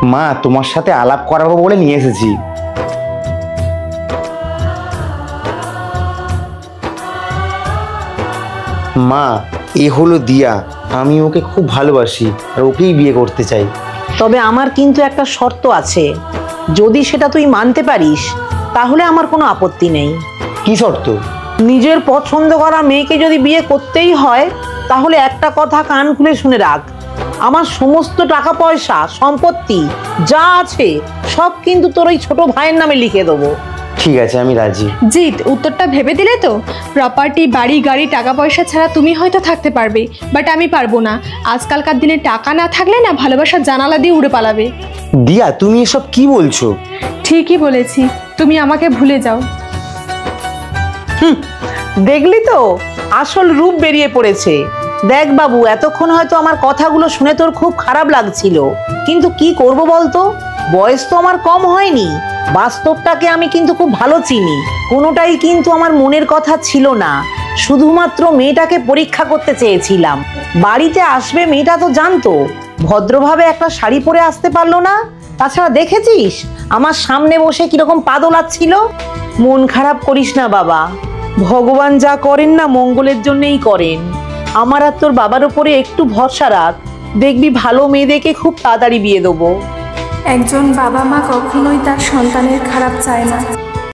মা, তোমার সাথে আলাপ করাবো বলে নিয়ে এসেছি। মা, এ হলো দিয়া। আমি ওকে খুব ভালোবাসি আর ওকেই বিয়ে করতে চাই। তবে আমার কিন্তু একটা শর্ত আছে, যদি সেটা তুই মানতে পারিস তাহলে আমার কোনো আপত্তি নেই। কি শর্ত? নিজের পছন্দ করা মেয়েকে যদি বিয়ে করতেই হয় তাহলে একটা কথা কান খুলে শুনে রাখ, আমার সমস্ত টাকা পয়সা সম্পত্তি যা আছে সব কিন্তু তোর ওই ছোট ভাইয়ের নামে লিখে দেবো। ঠিক আছে, আমি রাজি। জিৎ, উত্তরটা ভেবে দিলে তো? প্রপার্টি, বাড়ি গাড়ি, টাকা পয়সা ছাড়া তুমি হয়তো থাকতে পারবে, বাট আমি পারবো না। আজকালকার দিনে টাকা না থাকলে না ভালোবাসার জানালা দিয়ে উড়ে পালাবে। দিয়া, তুমি এসব কি বলছো? ঠিকই বলেছি, তুমি আমাকে ভুলে যাও। দেখলি তো আসল রূপ বেরিয়ে পড়েছে। দেখ বাবু, এতক্ষণ হয়তো আমার কথাগুলো শুনে তোর খুব খারাপ লাগছিল, কিন্তু কি করব বলতো, বয়স তো আমার কম হয়নি, বাস্তবটাকে আমি কিন্তু খুব ভালো চিনি। কোনোটাই কিন্তু আমার মনের কথা ছিল না, শুধুমাত্র মেয়েটাকে পরীক্ষা করতে চেয়েছিলাম। বাড়িতে আসবে মেয়েটা তো জানতো, ভদ্রভাবে একটা শাড়ি পরে আসতে পারলো না। তাছাড়া দেখেছিস আমার সামনে বসে কিরকম পা দোলাচ্ছিল। মন খারাপ করিস না বাবা, ভগবান যা করেন না মঙ্গলের জন্যই করেন। আমার আর তোর বাবার উপরে একটু ভরসা রাখ, দেখবি ভালো মেয়ে দেখে খুব তাড়াতাড়ি বিয়ে দেবো। একজন বাবা মা কখনোই তার সন্তানের খারাপ চায় না।